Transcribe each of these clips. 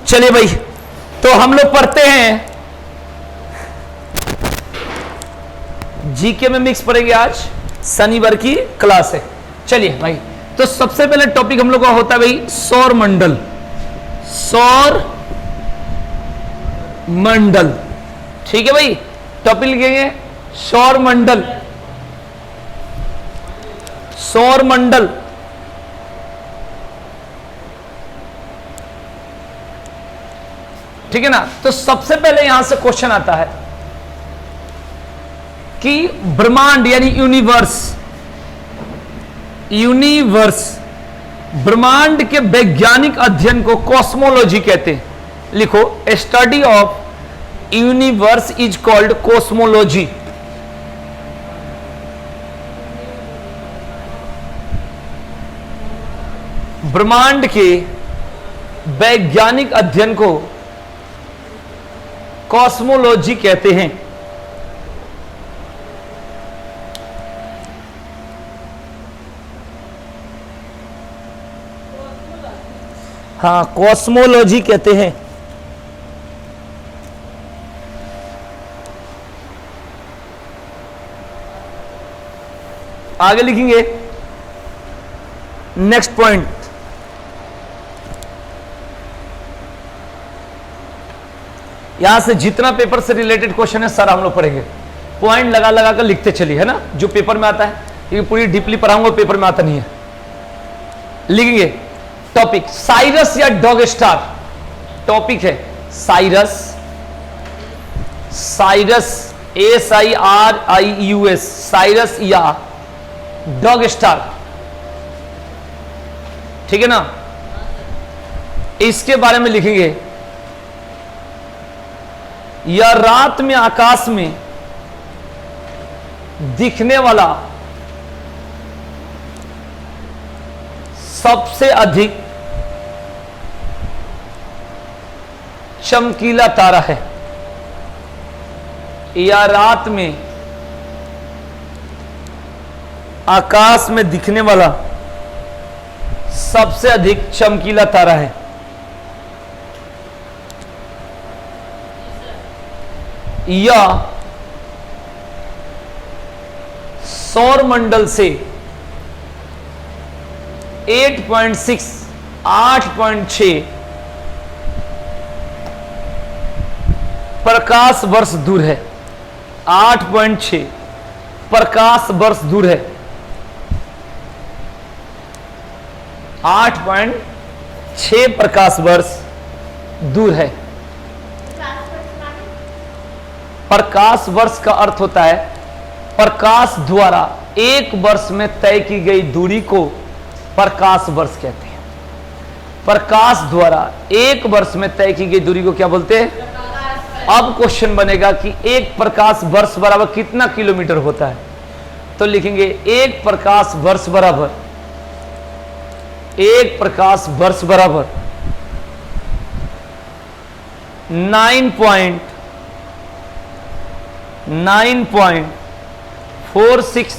चलिए भाई, तो हम लोग पढ़ते हैं जीके में मिक्स पढ़ेंगे। आज शनिवार की क्लास है। चलिए भाई, तो सबसे पहले टॉपिक हम लोग का होता है भाई सौर मंडल। सौर मंडल, ठीक है भाई। टॉपिक लिखेंगे सौर मंडल। सौर मंडल, ठीक है ना। तो सबसे पहले यहां से क्वेश्चन आता है कि ब्रह्मांड यानी यूनिवर्स, ब्रह्मांड के वैज्ञानिक अध्ययन को कॉस्मोलॉजी कहते हैं। लिखो, study of universe is called cosmology. ब्रह्मांड के वैज्ञानिक अध्ययन को कॉस्मोलॉजी कहते हैं। हाँ, कॉस्मोलॉजी कहते हैं। आगे लिखेंगे नेक्स्ट पॉइंट। यहां से जितना पेपर से रिलेटेड क्वेश्चन है सर हम लोग पढ़ेंगे। पॉइंट लगा लगा कर लिखते चलिए, है ना, जो पेपर में आता है। क्योंकि पूरी डीपली पढ़ाऊंगा, पेपर में आता नहीं है। लिखेंगे टॉपिक साइरस या डॉग स्टार। टॉपिक है साइरस, SIRIUS, साइरस या डॉग स्टार, ठीक है ना। इसके बारे में लिखेंगे, यह रात में आकाश में दिखने वाला सबसे अधिक चमकीला तारा है। यह रात में आकाश में दिखने वाला सबसे अधिक चमकीला तारा है। यह सौर मंडल से 8.6 प्रकाश वर्ष दूर है। 8.6 प्रकाश वर्ष दूर है। 8.6 प्रकाश वर्ष दूर है। प्रकाश वर्ष का अर्थ होता है प्रकाश द्वारा एक वर्ष में तय की गई दूरी को प्रकाश वर्ष कहते हैं। प्रकाश द्वारा एक वर्ष में तय की गई दूरी को क्या बोलते हैं? अब क्वेश्चन बनेगा कि एक प्रकाश वर्ष बराबर कितना किलोमीटर होता है। तो लिखेंगे एक प्रकाश वर्ष बराबर 9.46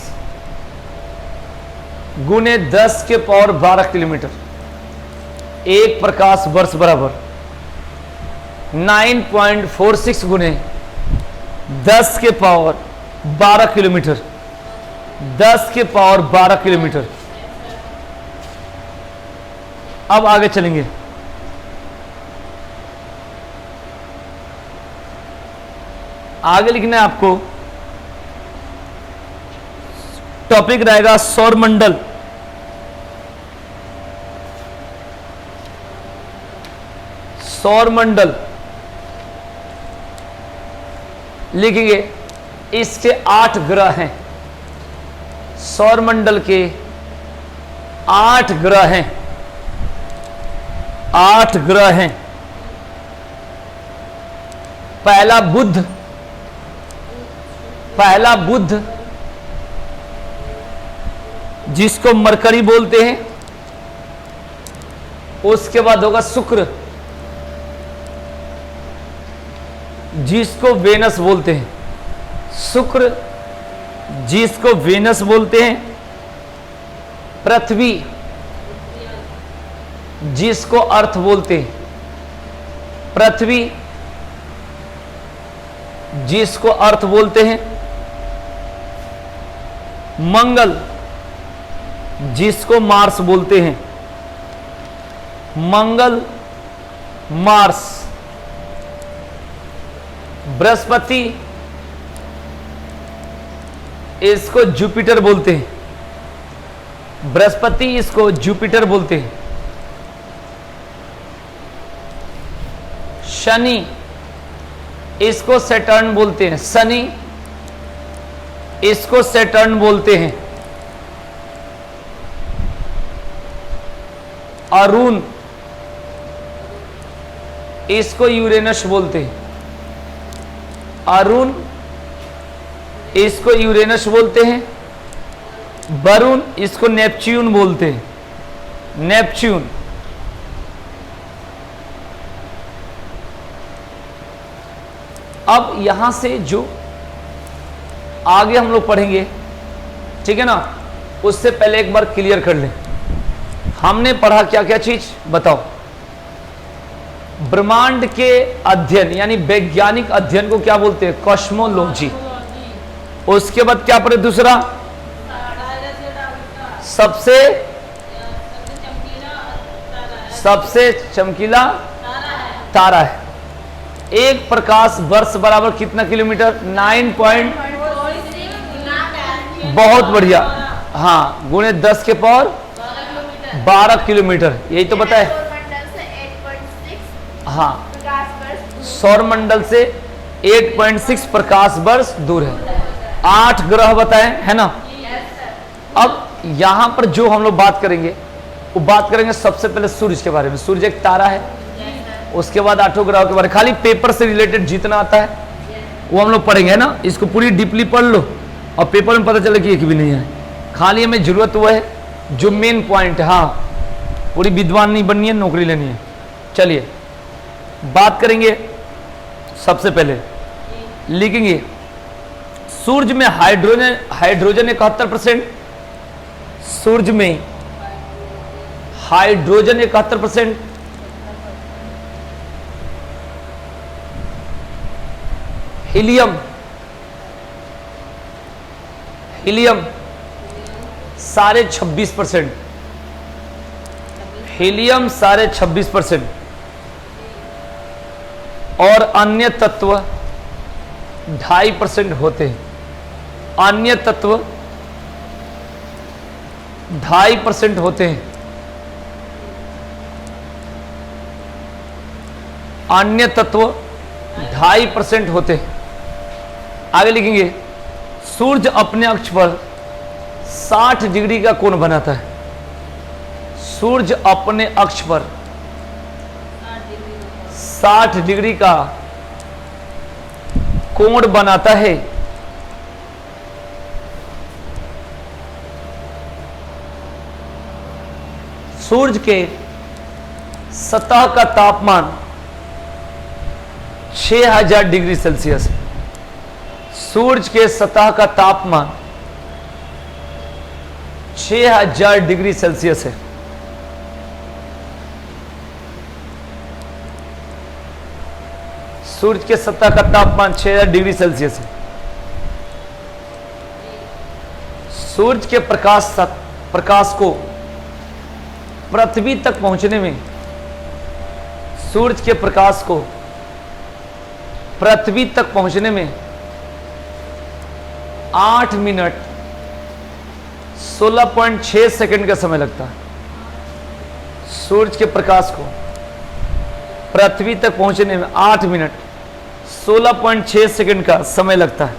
गुने 10 के पावर 12 किलोमीटर। एक प्रकाश वर्ष बराबर 9.46 गुने 10 के पावर 12 किलोमीटर। 10 के पावर 12 किलोमीटर। अब आगे चलेंगे। आगे लिखना है आपको, टॉपिक रहेगा सौर मंडल। सौर मंडल लिखेंगे, इसके 8 ग्रह हैं। सौर मंडल के 8 ग्रह हैं। 8 ग्रह हैं। पहला बुध जिसको मरकरी बोलते हैं। उसके बाद होगा शुक्र जिसको वेनस बोलते हैं। शुक्र जिसको वेनस बोलते हैं। पृथ्वी जिसको अर्थ बोलते हैं। पृथ्वी जिसको अर्थ बोलते हैं, मंगल जिसको मार्स बोलते हैं, मंगल मार्स, बृहस्पति इसको जुपिटर बोलते हैं, बृहस्पति इसको जुपिटर बोलते हैं, शनि इसको सैटर्न बोलते हैं, शनि इसको सैटर्न बोलते हैं, अरुण इसको यूरेनस बोलते हैं, अरुण इसको यूरेनस बोलते हैं, वरुण इसको नेपच्यून बोलते हैं, नेपच्यून। अब यहां से जो आगे हम लोग पढ़ेंगे, ठीक है ना, उससे पहले एक बार क्लियर कर लें, हमने पढ़ा क्या क्या चीज बताओ। ब्रह्मांड के अध्ययन यानी वैज्ञानिक अध्ययन को क्या बोलते हैं, कॉस्मोलॉजी। उसके बाद क्या पढ़े, दूसरा सबसे चमकीला तारा है। एक प्रकाश वर्ष बराबर कितना किलोमीटर, 9 बहुत बढ़िया, हाँ, गुणे 10 के पावर 12 किलोमीटर, यही तो बताए। हाँ, सौर मंडल से 8.6 प्रकाश वर्ष दूर है। 8 ग्रह बताए, है ना। अब यहां पर जो हम लोग बात करेंगे वो बात करेंगे सबसे पहले सूर्य के बारे में। सूर्य एक तारा है, उसके बाद 8 ग्रहों के बारे में, खाली पेपर से रिलेटेड जितना आता है वो हम लोग पढ़ेंगे, है ना। इसको पूरी डीपली पढ़ लो और पेपर में पता चले कि एक भी नहीं है, खाली हमें जरूरत वो है जो मेन पॉइंट है। हाँ, पूरी विद्वान नहीं बननी है, नौकरी लेनी है। चलिए बात करेंगे, सबसे पहले लिखेंगे सूर्य में हाइड्रोजन 71%, सूर्य में हाइड्रोजन 71%, हीलियम 26%, हीलियम 26%, और अन्य तत्व 2.5% होते हैं। अन्य तत्व 2.5% होते हैं। अन्य तत्व 2.5% होते हैं। आगे लिखेंगे सूर्य अपने अक्ष पर 60 डिग्री का कोण बनाता है। सूर्य अपने अक्ष पर 60 डिग्री का कोण बनाता है। सूर्य के सतह का तापमान 6000 डिग्री सेल्सियस है। सूर्य के सतह का तापमान 6000 डिग्री सेल्सियस है। सूर्य के सतह का तापमान 6000 डिग्री सेल्सियस है। सूर्य के प्रकाश को पृथ्वी तक पहुंचने में, सूर्य के प्रकाश को पृथ्वी तक पहुंचने में 8 मिनट 16.6 सेकंड का समय लगता है। सूर्य के प्रकाश को पृथ्वी तक पहुंचने में 8 मिनट 16.6 सेकंड का समय लगता है।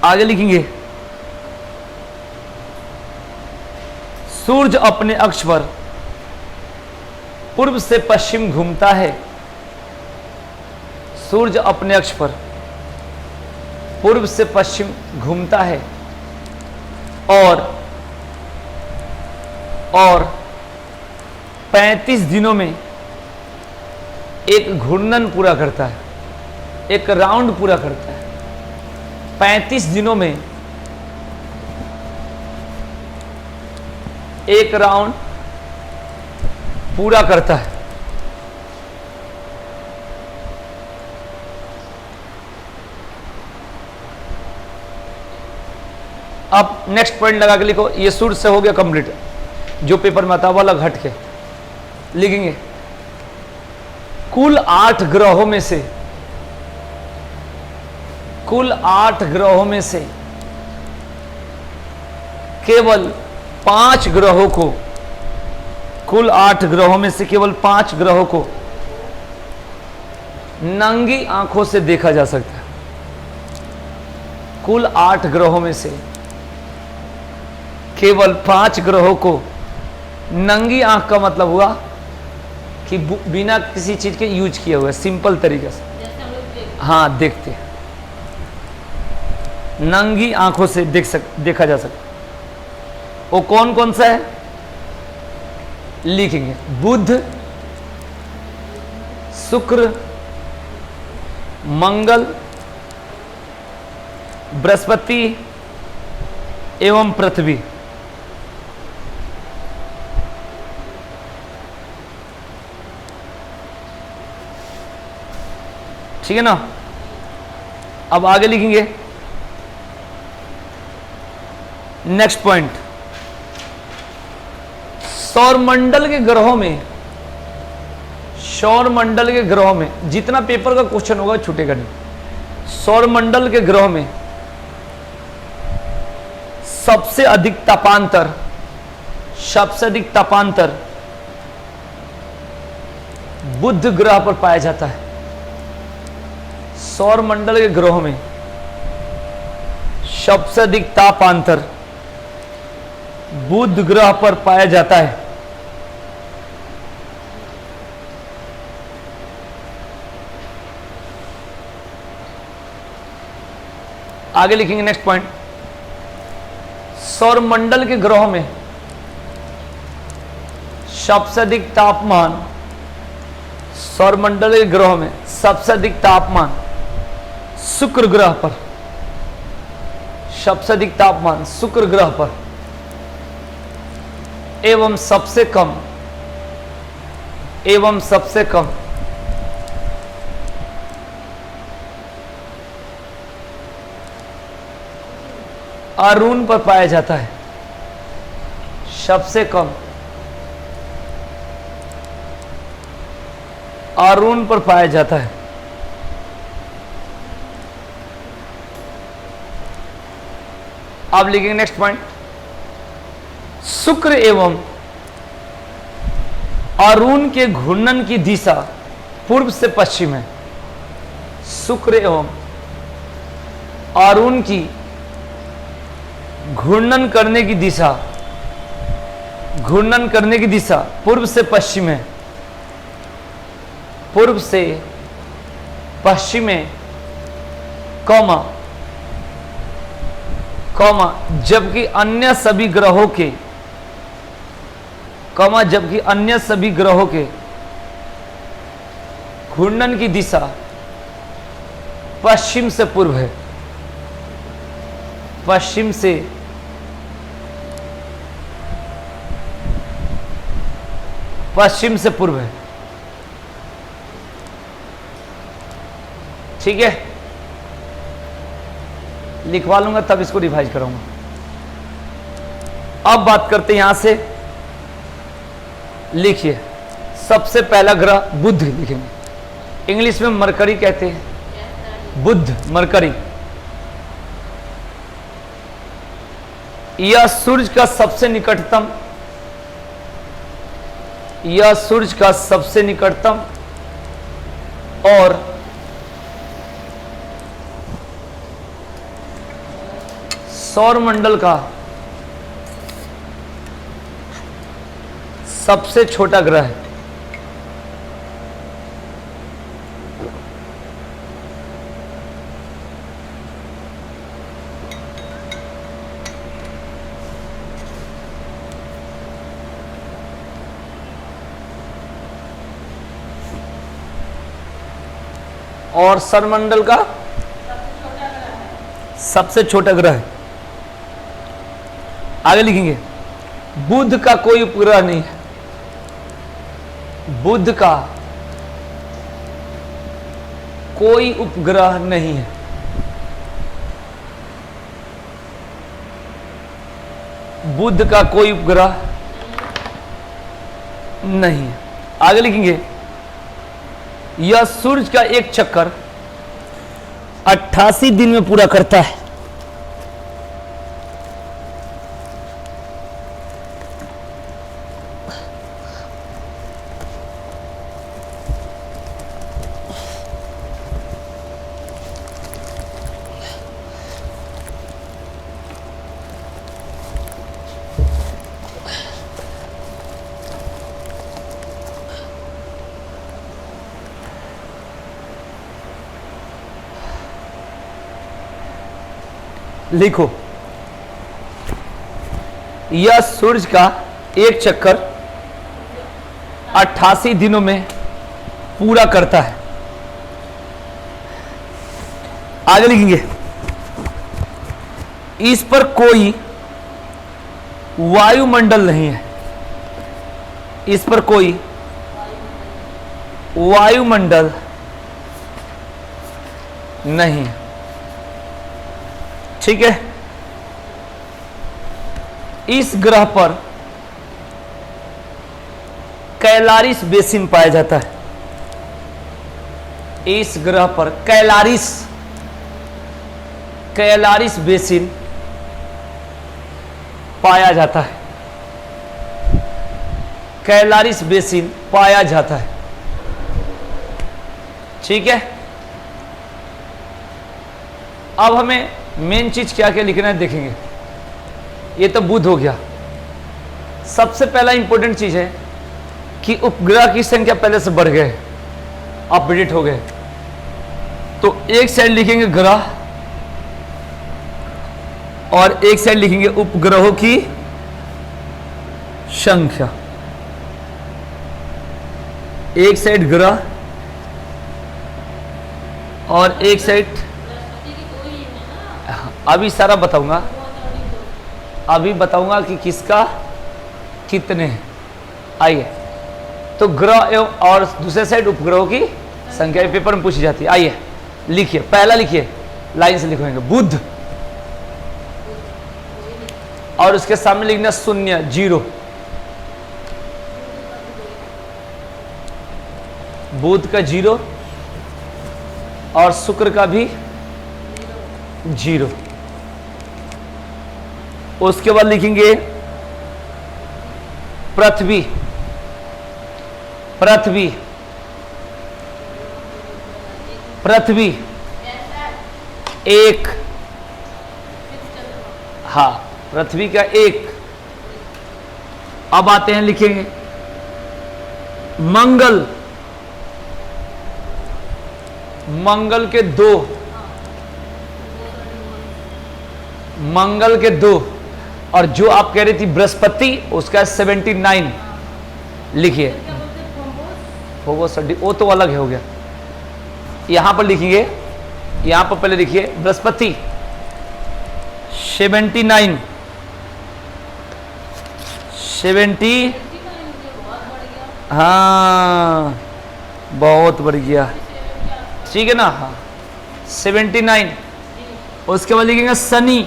आगे लिखेंगे सूर्य अपने अक्ष पर पूर्व से पश्चिम घूमता है। सूर्य अपने अक्ष पर पूर्व से पश्चिम घूमता है और 35 दिनों में एक घूर्णन पूरा करता है, एक राउंड पूरा करता है। 35 दिनों में एक राउंड पूरा करता है। अब नेक्स्ट पॉइंट लगा के लिखो, ये सूर्य से हो गया कंप्लीट, जो पेपर में आता है वाला घट के लिखेंगे। कुल 8 ग्रहों में से, कुल 8 ग्रहों में से केवल 5 ग्रहों को, कुल 8 ग्रहों में से केवल 5 ग्रहों को नंगी आंखों से देखा जा सकता है। कुल 8 ग्रहों में से केवल 5 ग्रहों को नंगी आंख का मतलब हुआ कि बिना किसी चीज के यूज किए हुए, सिंपल तरीके से हाँ देखते हैं, नंगी आंखों से देखा जा सकता। वो कौन कौन सा है लिखेंगे, बुध, शुक्र, मंगल, बृहस्पति एवं पृथ्वी। ठीक है ना। अब आगे लिखेंगे नेक्स्ट पॉइंट, सौरमंडल के ग्रहों में, सौरमंडल के ग्रहों में जितना पेपर का क्वेश्चन होगा छूटेगा नहीं। सौरमंडल के ग्रहों में सबसे अधिक तापांतर, सबसे अधिक तापांतर बुध ग्रह पर पाया जाता है। सौरमंडल के ग्रहों में सबसे अधिक तापांतर बुध ग्रह पर पाया जाता है। आगे लिखेंगे नेक्स्ट पॉइंट, सौरमंडल के ग्रहों में सबसे अधिक तापमान, सौरमंडल के ग्रहों में सबसे अधिक तापमान शुक्र ग्रह पर, सबसे अधिक तापमान शुक्र ग्रह पर एवं सबसे कम, एवं सबसे कम अरुण पर पाया जाता है। सबसे कम अरुण पर पाया जाता है। अब लिखेंगे नेक्स्ट पॉइंट, शुक्र एवं अरुण के घूर्णन की दिशा पूर्व से पश्चिम है। शुक्र एवं अरुण की घूर्णन करने की दिशा, घूर्णन करने की दिशा पूर्व से पश्चिम है, पूर्व से पश्चिम में, कौमा कौमा जबकि अन्य सभी ग्रहों के, कौमा जबकि अन्य सभी ग्रहों के घूर्णन की दिशा पश्चिम से पूर्व है, पश्चिम से पश्चिम से पूर्व है। ठीक है, लिखवा लूंगा तब इसको रिवाइज करूंगा। अब बात करते हैं यहां से, लिखिए सबसे पहला ग्रह बुध लिखेंगे, इंग्लिश में मरकरी कहते हैं, बुध मरकरी। यह सूर्य का सबसे निकटतम, यह सूर्य का सबसे निकटतम और सौरमंडल का सबसे छोटा ग्रह है। और सौरमंडल का सबसे छोटा ग्रह है। आगे लिखेंगे बुध का कोई उपग्रह नहीं है, बुध का कोई उपग्रह नहीं है। बुध का कोई उपग्रह नहीं है। आगे लिखेंगे, यह सूर्य का एक चक्कर 88 दिन में पूरा करता है। लिखो, यह सूर्य का एक चक्कर 88 दिनों में पूरा करता है। आगे लिखेंगे, इस पर कोई वायुमंडल नहीं है। इस पर कोई वायुमंडल नहीं है। ठीक है। इस ग्रह पर कैलारिस बेसिन पाया जाता है। इस ग्रह पर कैलारिस बेसिन पाया जाता है। कैलारिस बेसिन पाया जाता है। ठीक है। अब हमें मेन चीज क्या क्या लिखना है देखेंगे। ये तो बुध हो गया। सबसे पहला इंपॉर्टेंट चीज है कि उपग्रह की संख्या पहले से बढ़ गए, अपडेट हो गए। तो एक साइड लिखेंगे ग्रह और एक साइड लिखेंगे उपग्रहों की संख्या। एक साइड ग्रह और एक साइड, अभी सारा बताऊंगा, अभी बताऊंगा कि किसका कितने हैं। आइए, तो ग्रह एवं और दूसरे साइड उपग्रहों की संख्या पेपर में पूछी जाती है। आइए लिखिए, पहला लिखिए, लाइन से लिखेंगे बुध और उसके सामने लिखना शून्य, 0। बुध का 0 और शुक्र का भी 0। उसके बाद लिखेंगे पृथ्वी। पृथ्वी पृथ्वी 1, हाँ पृथ्वी का 1। अब आते हैं, लिखेंगे मंगल। मंगल के 2, मंगल के 2। और जो आप कह रही थी बृहस्पति, उसका 79 लिखिए। वो तो अलग हो गया। यहां पर लिखेंगे, यहां पर पहले लिखिए बृहस्पति 79 70। हाँ बहुत बढ़ गया, ठीक है ना। हाँ 79। उसके बाद लिखेंगे शनि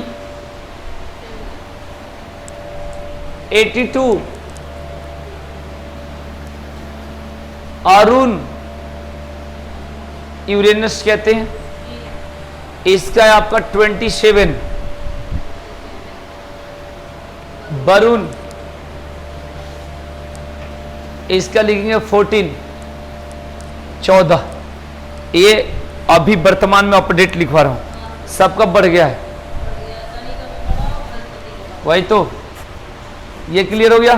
82। अरुण यूरेनस कहते हैं, इसका है आपका 27। वरुण इसका लिखेंगे 14। ये अभी वर्तमान में अपडेट लिखवा रहा हूं, सबका बढ़ गया है। वही तो, ये क्लियर हो गया।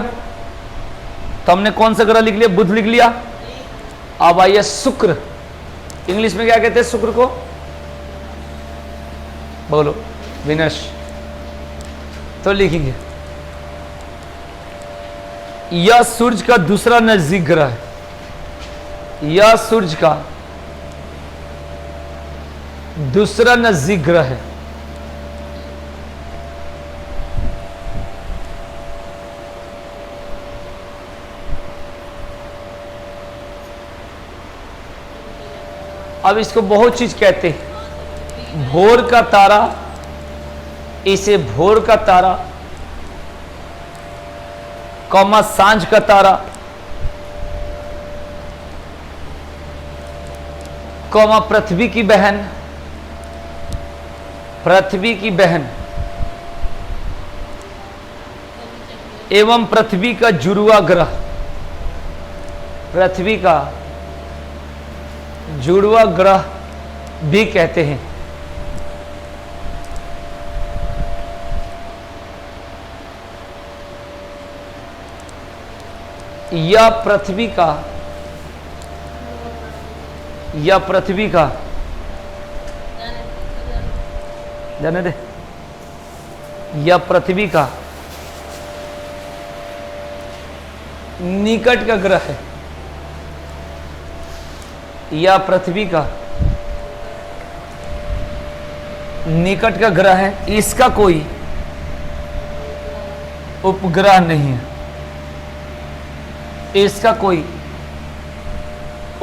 तो हमने कौन सा ग्रह लिख लिया? बुध लिख लिया। अब आइए शुक्र। इंग्लिश में क्या कहते हैं शुक्र को? बोलो, विनश। तो लिखेंगे यह सूर्य का दूसरा नजदीक ग्रह है। यह सूर्य का दूसरा नजदीक ग्रह है। अब इसको बहुत चीज कहते हैं। भोर का तारा, इसे भोर का तारा, कौमा सांझ का तारा, कौमा पृथ्वी की बहन, पृथ्वी की बहन एवं पृथ्वी का जुड़वा ग्रह, पृथ्वी का जुड़वा ग्रह भी कहते हैं। या पृथ्वी का, या पृथ्वी का, जाने दे, या पृथ्वी का निकट का ग्रह है, या पृथ्वी का निकट का ग्रह है, इसका कोई उपग्रह नहीं है, इसका कोई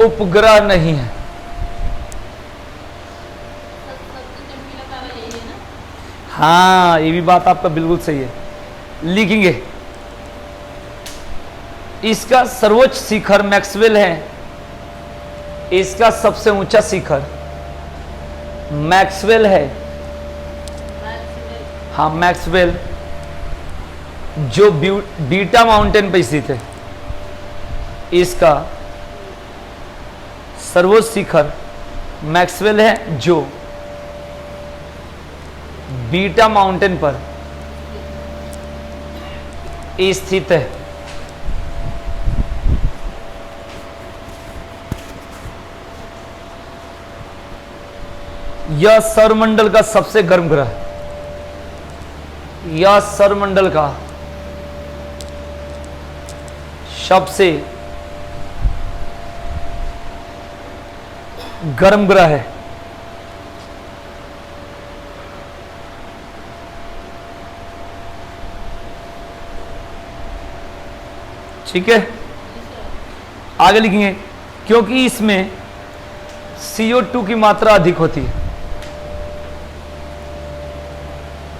उपग्रह नहीं है। हाँ, ये भी बात आपका बिल्कुल सही है। लिखेंगे इसका सर्वोच्च शिखर मैक्सवेल है, इसका सबसे ऊंचा शिखर मैक्सवेल है। हाँ, मैक्सवेल जो बीटा माउंटेन पर स्थित है, इसका सर्वोच्च शिखर मैक्सवेल है जो बीटा माउंटेन पर स्थित है। यह सौरमंडल का सबसे गर्म ग्रह, यह सौरमंडल का सबसे गर्म ग्रह है। ठीक है, आगे लिखेंगे क्योंकि इसमें CO2 की मात्रा अधिक होती है,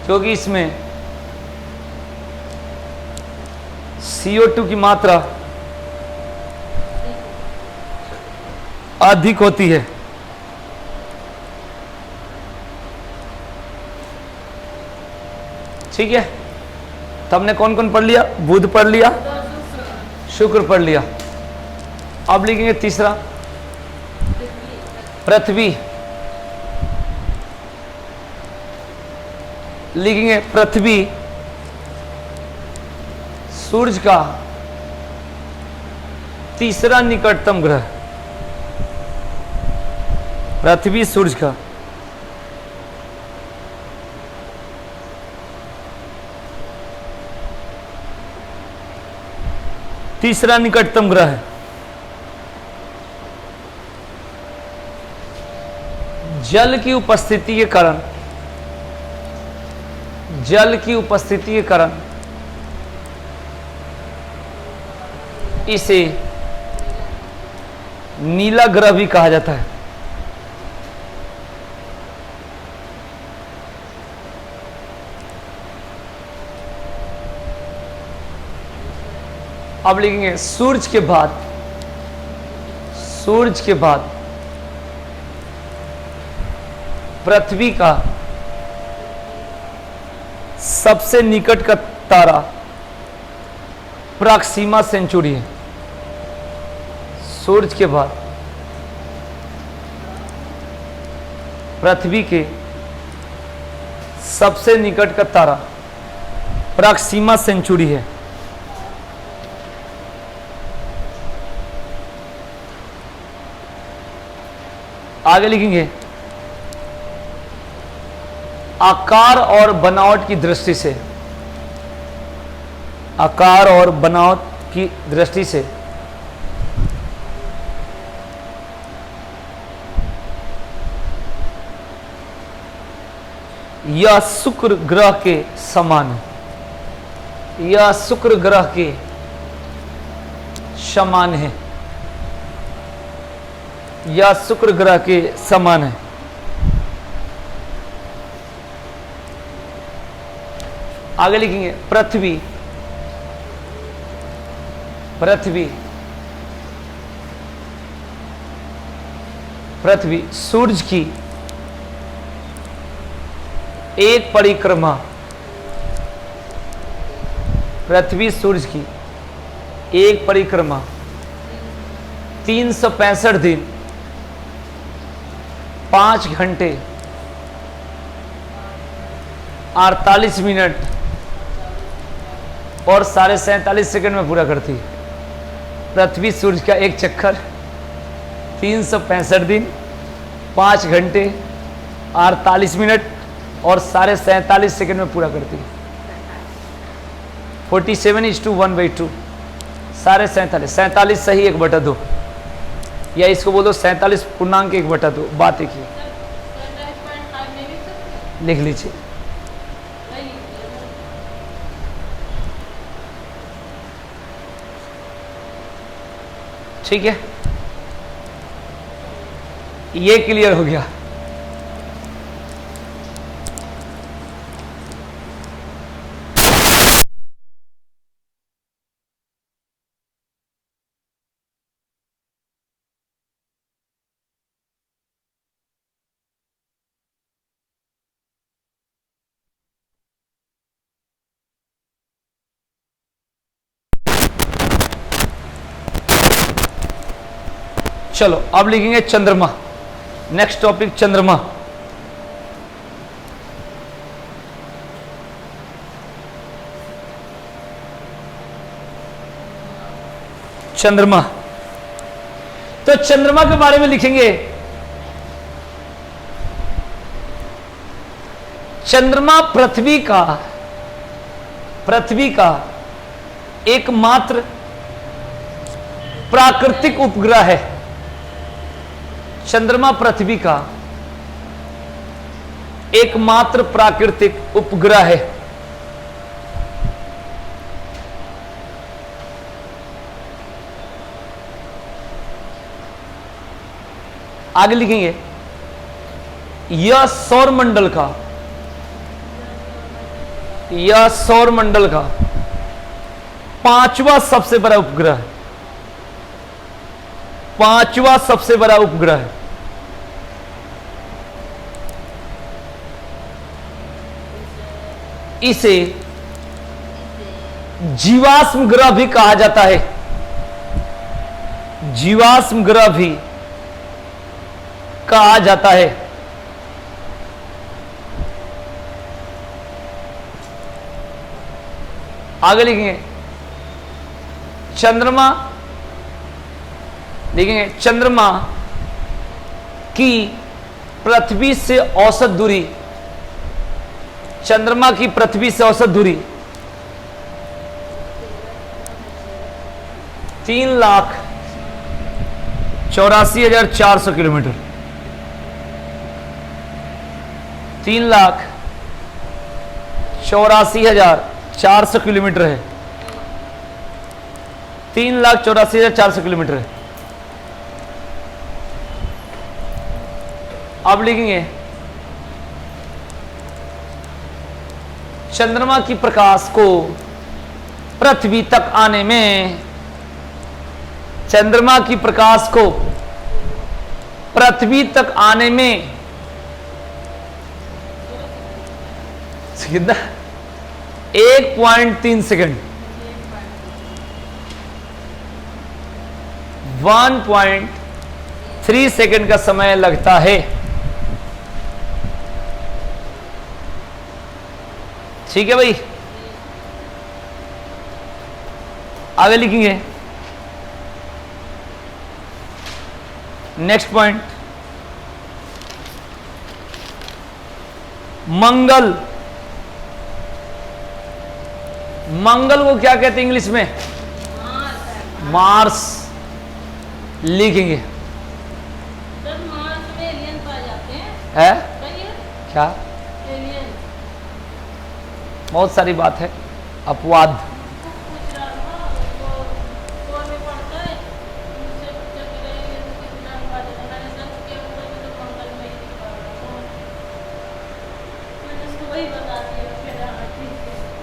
क्योंकि इसमें CO2 की मात्रा अधिक होती है। ठीक है, तो हमने कौन कौन पढ़ लिया? बुध पढ़ लिया, शुक्र पढ़ लिया। अब लिखेंगे तीसरा पृथ्वी, लिखेंगे पृथ्वी सूरज का तीसरा निकटतम ग्रह, पृथ्वी सूरज का तीसरा निकटतम ग्रह है। जल की उपस्थिति के कारण, जल की उपस्थिति के कारण इसे नीला ग्रह भी कहा जाता है। अब लिखेंगे सूरज के बाद, सूरज के बाद पृथ्वी का सबसे निकट का तारा प्रॉक्सिमा सेंचुरी है। सूरज के बाद पृथ्वी के सबसे निकट का तारा प्रॉक्सिमा सेंचुरी है। आगे लिखेंगे आकार और बनावट की दृष्टि से, आकार और बनावट की दृष्टि से यह शुक्र ग्रह के समान है, यह शुक्र ग्रह के समान है। या शुक्र ग्रह के समान है। आगे लिखेंगे पृथ्वी, पृथ्वी, पृथ्वी सूरज की एक परिक्रमा, पृथ्वी सूरज की एक परिक्रमा 365 दिन 5 घंटे 48 मिनट और 47.5 सेकंड में पूरा करती है। पृथ्वी सूरज का एक चक्कर 365 दिन 5 घंटे 48 मिनट और 47.5 सेकंड में पूरा करती है। 47:1/2, 47.5, 47 सही 1/2, या इसको बोलो 47.1/2। बात एक ही, लिख लीजिए। ठीक है, ये क्लियर हो गया। चलो अब लिखेंगे चंद्रमा। नेक्स्ट टॉपिक चंद्रमा। चंद्रमा, तो चंद्रमा के बारे में लिखेंगे चंद्रमा पृथ्वी का एकमात्र प्राकृतिक उपग्रह है। चंद्रमा पृथ्वी का एकमात्र प्राकृतिक उपग्रह है। आगे लिखेंगे यह सौरमंडल का पांचवा सबसे बड़ा उपग्रह है। पांचवा सबसे बड़ा उपग्रह है। इसे जीवाश्म ग्रह भी कहा जाता है। जीवाश्म ग्रह भी कहा जाता है। आगे लिखेंगे चंद्रमा, लिखेंगे चंद्रमा की पृथ्वी से औसत दूरी, चंद्रमा की पृथ्वी से औसत दूरी 3,84,400 किलोमीटर। 3,84,400 किलोमीटर है। 3,84,400 किलोमीटर है। अब लिखेंगे चंद्रमा की प्रकाश को पृथ्वी तक आने में, चंद्रमा की प्रकाश को पृथ्वी तक आने में कितना 1.3 सेकंड, 1.3 सेकंड का समय लगता है। ठीक है भाई, आगे लिखेंगे नेक्स्ट पॉइंट मंगल। मंगल को क्या कहते हैं इंग्लिश में? मार्स। लिखेंगे मार्स में एलियन पाए जाते हैं। है क्या? एलियन बहुत सारी बात है, अपवाद। पूछ रहा था वो में पढ़ता है, उनसे पूछा कि एलियन कितना पाए जाते हैं,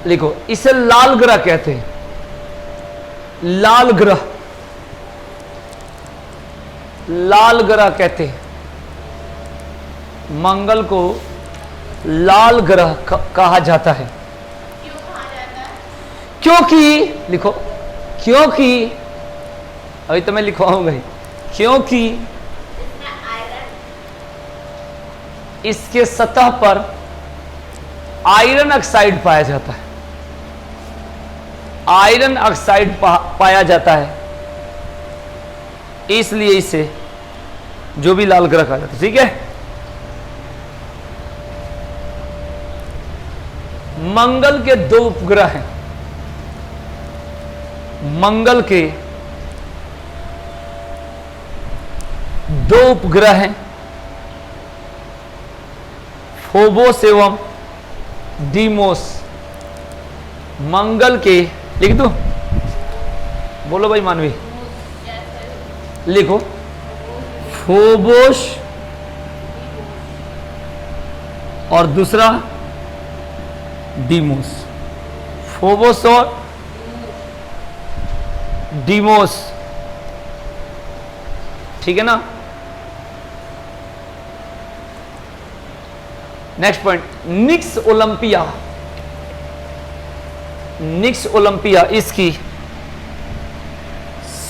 लिखो, इसे लाल ग्रह कहते हैं। लाल ग्रह, लाल ग्रह कहते हैं। मंगल को लाल ग्रह कहा जाता है। क्यों कहा जाता है? क्योंकि, लिखो, क्योंकि, अभी तो मैं लिखवाऊंगा ही, क्योंकि इसमें आयरन, इसके सतह पर आयरन ऑक्साइड पाया जाता है। आयरन ऑक्साइड पाया जाता है, इसलिए इसे जो भी लाल ग्रह कहा जाता है। ठीक है, मंगल के 2 उपग्रह हैं। मंगल के 2 उपग्रह हैं, फोबोस एवं डीमोस। मंगल के, लिख दो, बोलो भाई मानवी, लिखो, फोबोस और दूसरा डीमोस। फोबोस और डीमोस, ठीक है ना। नेक्स्ट पॉइंट, निक्स ओलंपिया। निक्स ओलंपिया इसकी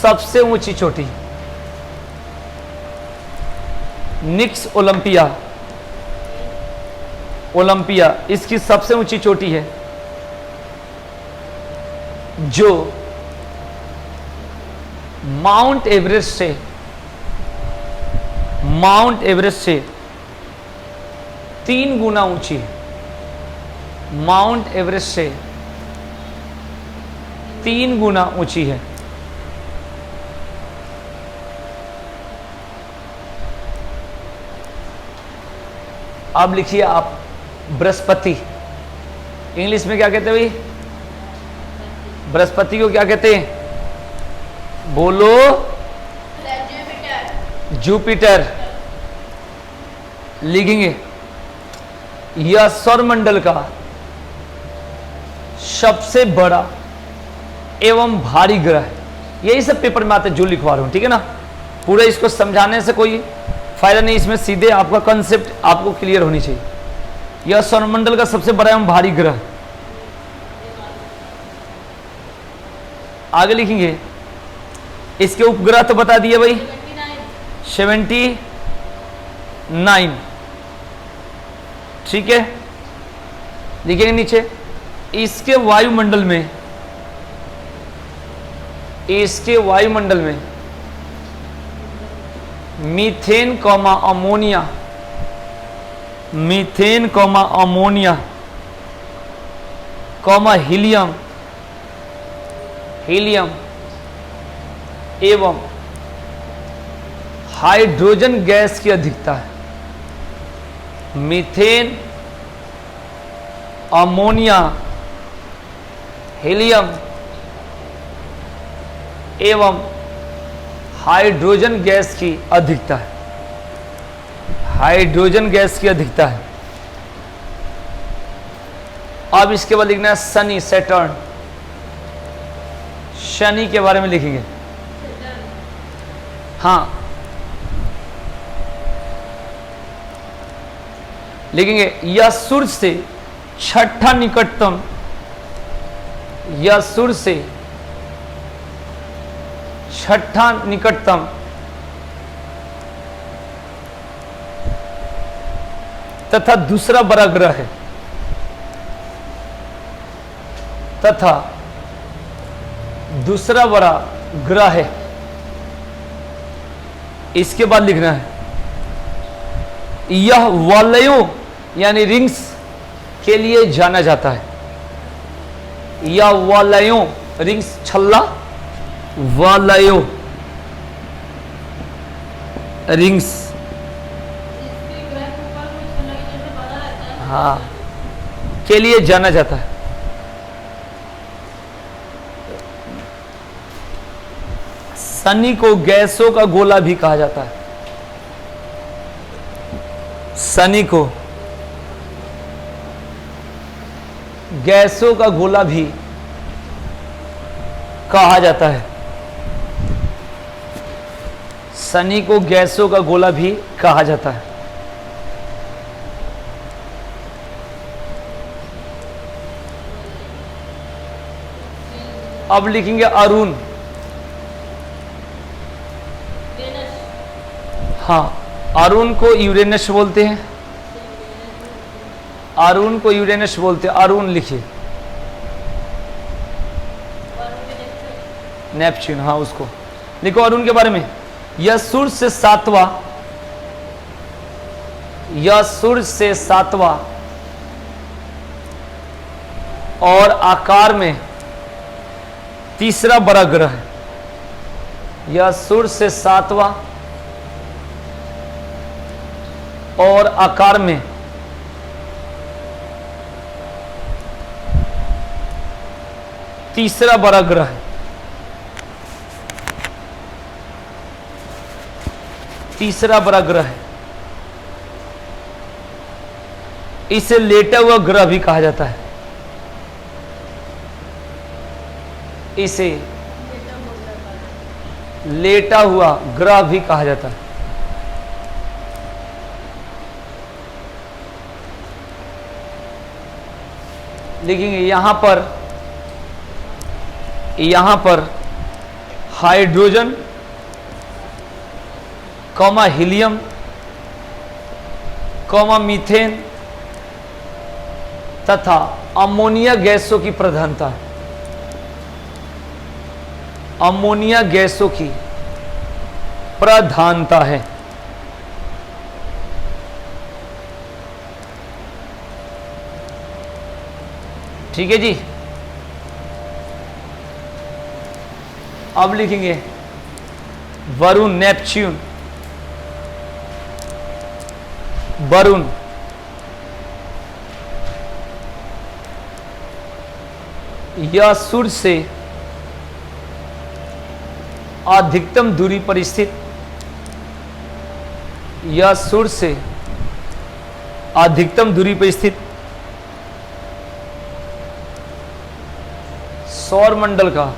सबसे ऊंची चोटी। निक्स ओलंपिया, ओलंपिया इसकी सबसे ऊंची चोटी है, जो माउंट एवरेस्ट से, माउंट एवरेस्ट से 3 गुना ऊंची है। माउंट एवरेस्ट से 3 गुना ऊंची है। अब लिखिए आप बृहस्पति। इंग्लिश में क्या कहते हैं भाई? बृहस्पति को क्या कहते हैं? बोलो। जुपिटर। जुपिटर लिखेंगे। यह सौरमंडल का सबसे बड़ा एवं भारी ग्रह है। यही सब पेपर में आते जो लिखवा रहा हूं, ठीक है ना। पूरे इसको समझाने से कोई फायदा नहीं, इसमें सीधे आपका कंसेप्ट आपको क्लियर होनी चाहिए। यह सौरमंडल का सबसे बड़ा एवं भारी ग्रह। आगे लिखेंगे, इसके उपग्रह तो बता दिए भाई, 79, ठीक है। लिखेंगे नीचे, इसके वायुमंडल में, इसके वायुमंडल में methane comma ammonia, methane comma ammonia comma helium, helium एवं हाइड्रोजन गैस की अधिकता है। मीथेन, अमोनिया, हीलियम एवं हाइड्रोजन गैस की अधिकता है। हाइड्रोजन गैस की अधिकता है। अब इसके बाद लिखना है शनि, सैटर्न। शनि के बारे में लिखेंगे। हाँ, लिखेंगे यह सूर्य से छठा निकटतम, यह सूर्य से छठा निकटतम तथा दूसरा बड़ा ग्रह है, तथा दूसरा बड़ा ग्रह है। इसके बाद लिखना है, यह वलयों यानी रिंग्स के लिए जाना जाता है। यह वलयों, रिंग्स, छल्ला, वलयों, रिंग्स, इसके ग्रह के ऊपर कुछ छल्ला की जैसे बना रहता है। हाँ, के लिए जाना जाता है। शनि को गैसों का गोला भी कहा जाता है। शनि को गैसों का गोला भी कहा जाता है। शनि को गैसों का गोला भी कहा जाता है। अब लिखेंगे अरुण। हाँ, अरुण को यूरेनस बोलते हैं। अरुण को यूरेनस बोलते हैं। अरुण लिखिए। नेपच्यून, हाँ उसको लिखो अरुण के बारे में। यह सूर्य से सातवां, यह सूर्य से सातवां और आकार में तीसरा बड़ा ग्रह है। यह सूर्य से सातवां और आकार में तीसरा बड़ा ग्रह है। तीसरा बड़ा ग्रह है। इसे लेटा हुआ ग्रह भी कहा जाता है। इसे लेटा हुआ ग्रह भी कहा जाता है। लिखेंगे यहां पर hydrogen, comma helium, comma methane तथा अमोनिया गैसों की प्रधानता है। अमोनिया गैसों की प्रधानता है। ठीक है जी। अब लिखेंगे वरुण, नेपच्यून। वरुण यह सूर्य से अधिकतम दूरी पर स्थित, यह सूर्य से अधिकतम दूरी पर स्थित सौरमंडल का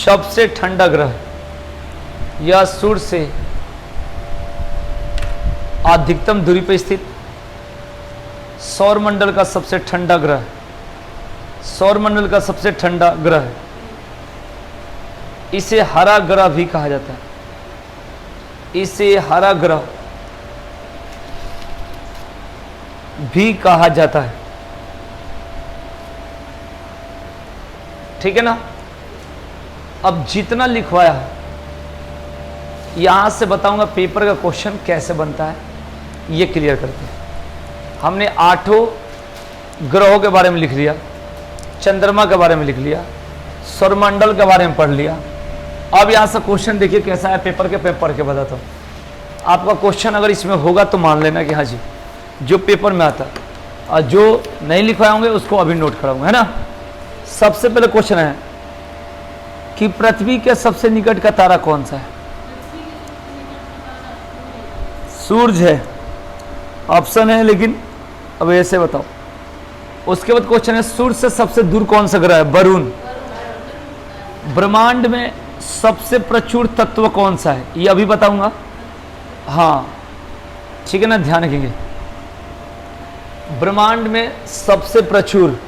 सबसे ठंडा ग्रह है। यह सूर्य से अधिकतम दूरी पर स्थित सौरमंडल का सबसे ठंडा ग्रह है। सौरमंडल का सबसे ठंडा ग्रह है। इसे हरा ग्रह भी कहा जाता है। इसे हरा ग्रह भी कहा जाता है। ठीक है ना। अब जितना लिखवाया है यहां से बताऊंगा पेपर का क्वेश्चन कैसे बनता है, ये क्लियर करते हैं। हमने 8 ग्रहों के बारे में लिख लिया, चंद्रमा के बारे में लिख लिया, सौरमंडल के बारे में पढ़ लिया। अब यहां से क्वेश्चन देखिए कैसा है, पेपर के पेपर के बताता हूं। आपका क्वेश्चन अगर इसमें होगा तो मान लेना कि हाँ जी जो पेपर में आता है, और जो नहीं लिखवाए होंगे उसको अभी नोट कराऊंगा, है ना। सबसे पहले क्वेश्चन है कि पृथ्वी के सबसे निकट का तारा कौन सा है? सूरज है, ऑप्शन है, लेकिन अब ऐसे बताओ। उसके बाद क्वेश्चन है सूर्य से सबसे दूर कौन सा ग्रह है? वरुण। ब्रह्मांड में सबसे प्रचुर तत्व कौन सा है? ये अभी बताऊंगा। हाँ ठीक है ना, ध्यान रखेंगे। ब्रह्मांड में सबसे प्रचुर,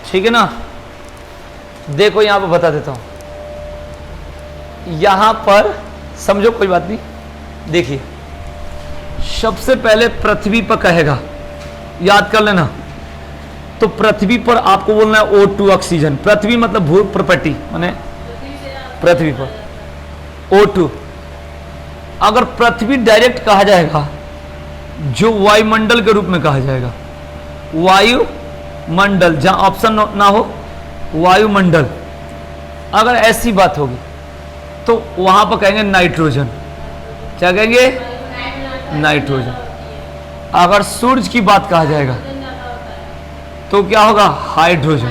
ठीक है ना। देखो यहां पर बता देता हूं, यहां पर समझो, कोई बात नहीं। देखिए सबसे पहले पृथ्वी पर कहेगा, याद कर लेना। तो पृथ्वी पर आपको बोलना है O2 ऑक्सीजन। पृथ्वी मतलब भू प्रॉपर्टी, माने पृथ्वी पर O2। अगर पृथ्वी डायरेक्ट कहा जाएगा, जो वायुमंडल के रूप में कहा जाएगा, वायुमंडल, जहां ऑप्शन ना हो वायुमंडल, अगर ऐसी बात होगी तो वहां पर कहेंगे नाइट्रोजन। क्या कहेंगे? नाइट्रोजन। अगर सूरज की बात कहा जाएगा तो क्या होगा? हाइड्रोजन।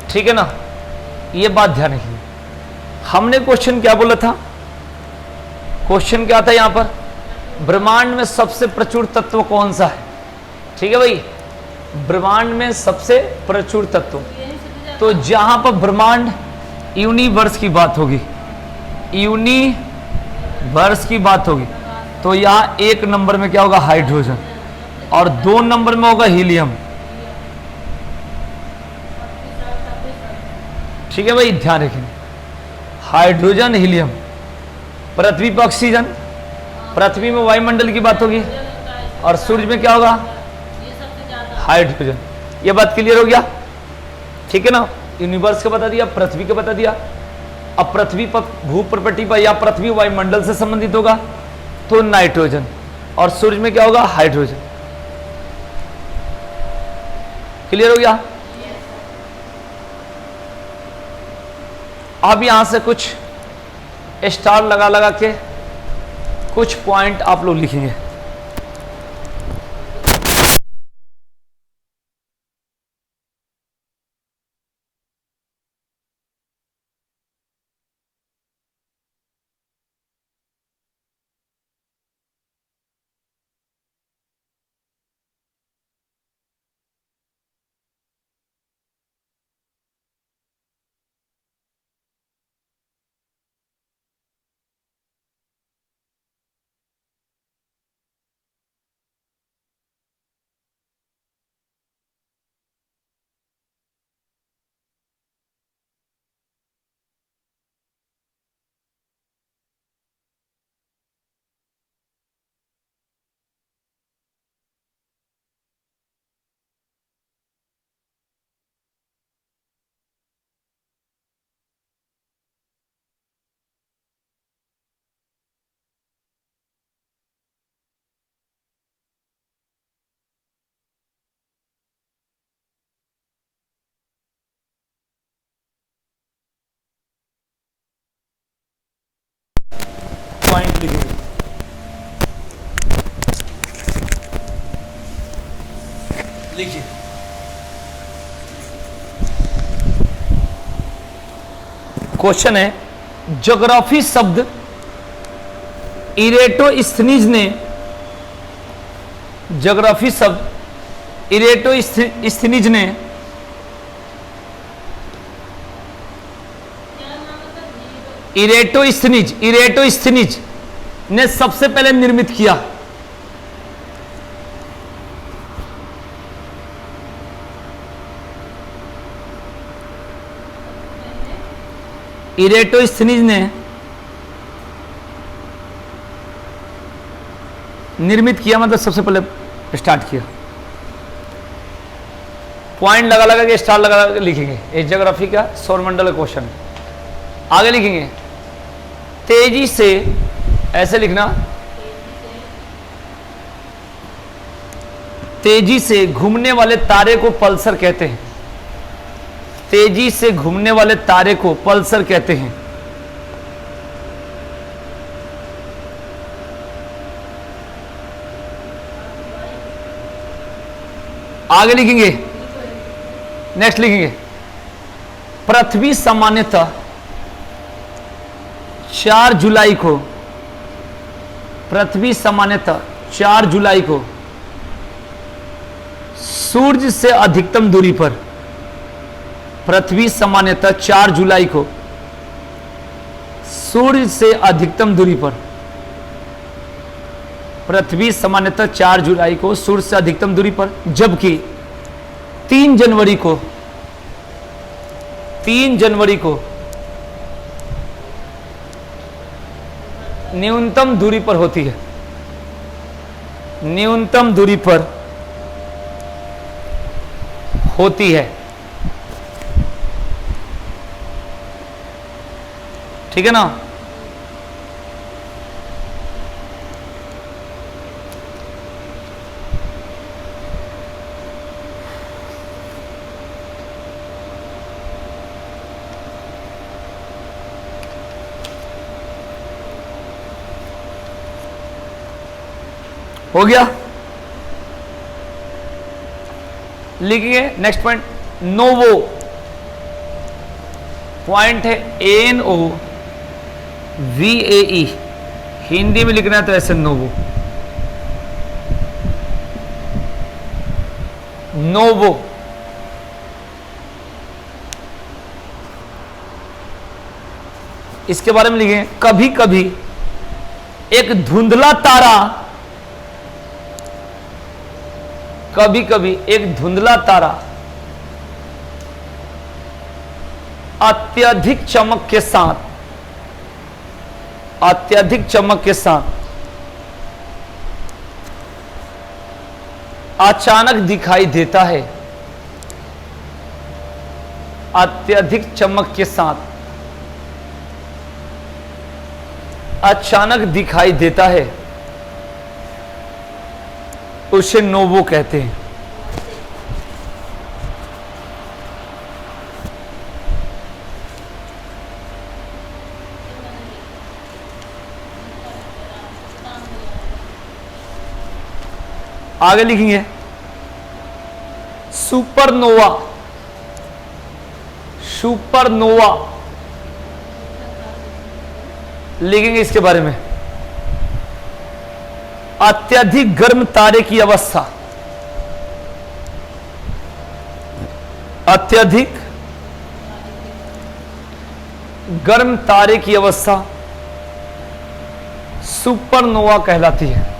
ठीक है ना, ये बात ध्यान रखिए। हमने क्वेश्चन क्या बोला था? क्वेश्चन क्या था यहां पर? ब्रह्मांड में सबसे प्रचुर तत्व कौन सा है? ठीक है भाई, ब्रह्मांड में सबसे प्रचुर तत्व, तो जहां पर ब्रह्मांड यूनिवर्स की बात होगी, यूनिवर्स की बात होगी, तो यहां 1 नंबर में क्या होगा? हाइड्रोजन, और 2 नंबर में होगा हीलियम। ठीक है भाई, ध्यान रखें, हाइड्रोजन, हीलियम। पृथ्वी पर ऑक्सीजन, पृथ्वी में वायुमंडल की बात होगी, और सूर्य में क्या होगा? हाइड्रोजन। ये बात क्लियर हो गया? ठीक है ना, यूनिवर्स का बता दिया, पृथ्वी का बता दिया। अब पृथ्वी पर भू प्रॉपर्टी पर या पृथ्वी वायुमंडल से संबंधित होगा तो नाइट्रोजन, और सूर्य में क्या होगा? हाइड्रोजन। क्लियर हो गया? अब यहां से कुछ स्टार लगा लगा के कुछ पॉइंट आप लोग लिखेंगे। पॉइंट लिखेंगे। लिखिए, क्वेश्चन है, ज्योग्राफी शब्द इरेटोस्थनीज ने, ज्योग्राफी शब्द इरेटोस्थनीज ने इरेटोस्थनीज ने सबसे पहले निर्मित किया। इरेटोस्थनीज ने निर्मित किया, मतलब सबसे पहले स्टार्ट किया। पॉइंट लगा लगा के, स्टार लगा लगा के लिखेंगे। ये ज्योग्राफी का सौरमंडल का क्वेश्चन। आगे लिखेंगे, तेजी से, ऐसे लिखना, तेजी से घूमने वाले तारे को पल्सर कहते हैं। तेजी से घूमने वाले तारे को पल्सर कहते हैं। आगे लिखेंगे, नेक्स्ट लिखेंगे, पृथ्वी सामान्यतः 4 जुलाई को, पृथ्वी सामान्यतः 4 जुलाई को सूर्य से अधिकतम दूरी पर, पृथ्वी सामान्यतः 4 जुलाई को सूर्य से अधिकतम दूरी पर, पृथ्वी सामान्यतः 4 जुलाई को सूर्य से अधिकतम दूरी पर, जबकि 3 जनवरी को, 3 जनवरी को न्यूनतम दूरी पर होती है। न्यूनतम दूरी पर होती है। ठीक है ना? हो गया? लिखिए नेक्स्ट पॉइंट, नोवो। पॉइंट है NO VAE, हिंदी में लिखना है तो ऐसे नोवो, नोवो। इसके बारे में लिखें, कभी कभी एक धुंधला तारा, कभी कभी एक धुंधला तारा अत्यधिक चमक के साथ, अत्यधिक चमक के साथ अचानक दिखाई देता है, अत्यधिक चमक के साथ अचानक दिखाई देता है, उसे नोवो कहते हैं। आगे लिखेंगे सुपरनोवा, सुपरनोवा लिखेंगे इसके बारे में, अत्यधिक गर्म तारे की अवस्था, अत्यधिक गर्म तारे की अवस्था सुपरनोवा कहलाती है।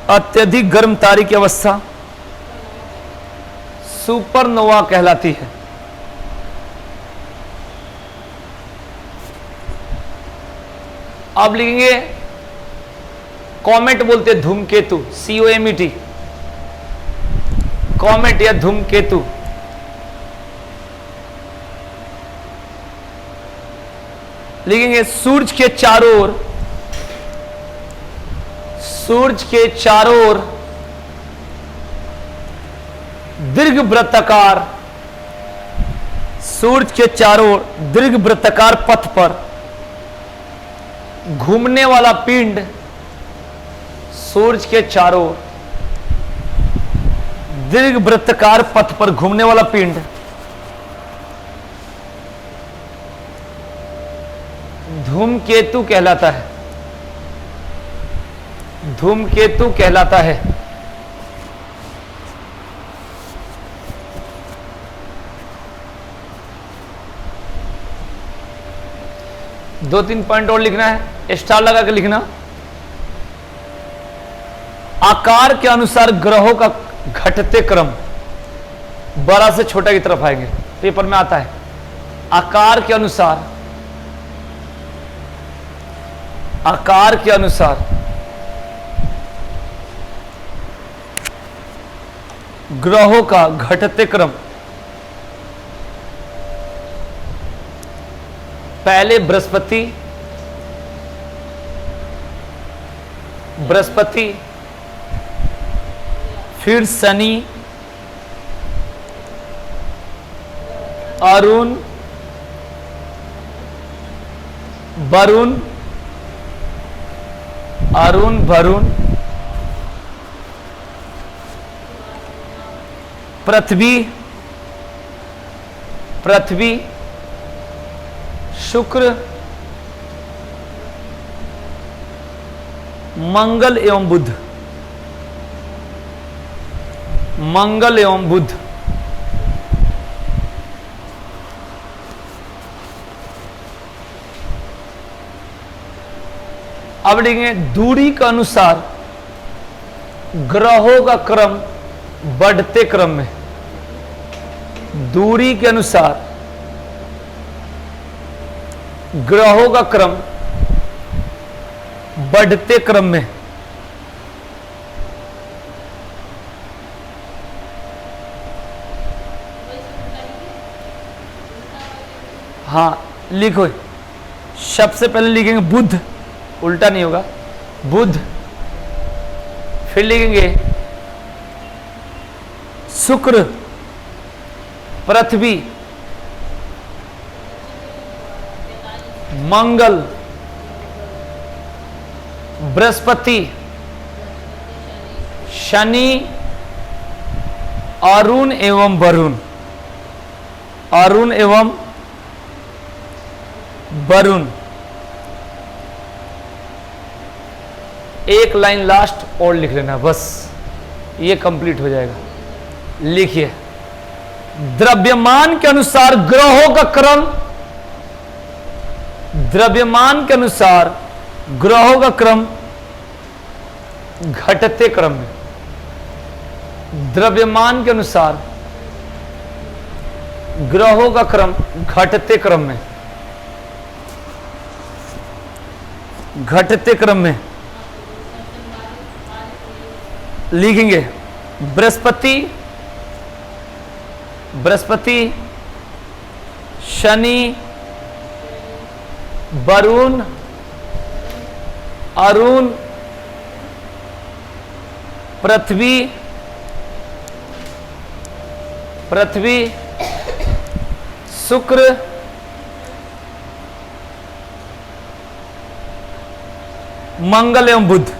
अत्यधिक गर्म तारे की अवस्था सुपरनोवा कहलाती है। अब लिखेंगे कॉमेट, बोलते हैं धूमकेतु, COMET, कॉमेट या धूमकेतु। लिखेंगे सूरज के चारों ओर, सूरज के चारों ओर दीर्घ वृत्ताकार, सूरज के चारों ओर दीर्घ वृत्ताकार पथ पर घूमने वाला पिंड, सूरज के चारों ओर दीर्घ वृत्ताकार पथ पर घूमने वाला पिंड धूमकेतु कहलाता है, धूमकेतु कहलाता है। दो तीन पॉइंट और लिखना है, स्टार लगा के लिखना। आकार के अनुसार ग्रहों का घटते क्रम, बड़ा से छोटा की तरफ आएंगे, पेपर में आता है। आकार के अनुसार, आकार के अनुसार ग्रहों का घटते क्रम, पहले बृहस्पति, बृहस्पति, फिर शनि, अरुण, वरुण, अरुण वरुण, पृथ्वी, पृथ्वी, शुक्र, मंगल एवं बुध, मंगल एवं बुध। अब लिखेंगे दूरी के अनुसार ग्रहों का क्रम बढ़ते क्रम में, दूरी के अनुसार ग्रहों का क्रम बढ़ते क्रम में। हाँ लिखो, सबसे पहले लिखेंगे बुध, उल्टा नहीं होगा, बुध, फिर लिखेंगे शुक्र, पृथ्वी, मंगल, बृहस्पति, शनि, अरुण एवं वरुण, अरुण एवं वरुण। एक लाइन लास्ट और लिख लेना, बस ये कंप्लीट हो जाएगा। लिखिए, द्रव्यमान के अनुसार ग्रहों का क्रम, द्रव्यमान के अनुसार ग्रहों का क्रम घटते क्रम में, द्रव्यमान के अनुसार ग्रहों का क्रम घटते क्रम में, घटते क्रम में लिखेंगे। बृहस्पति, बृहस्पति, शनि, वरुण, अरुण, पृथ्वी, पृथ्वी, शुक्र, मंगल एवं बुध।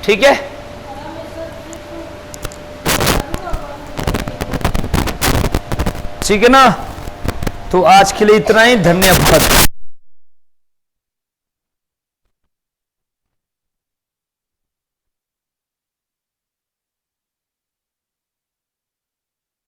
ठीक है, ठीक है ना। तो आज के लिए इतना ही, धन्यवाद।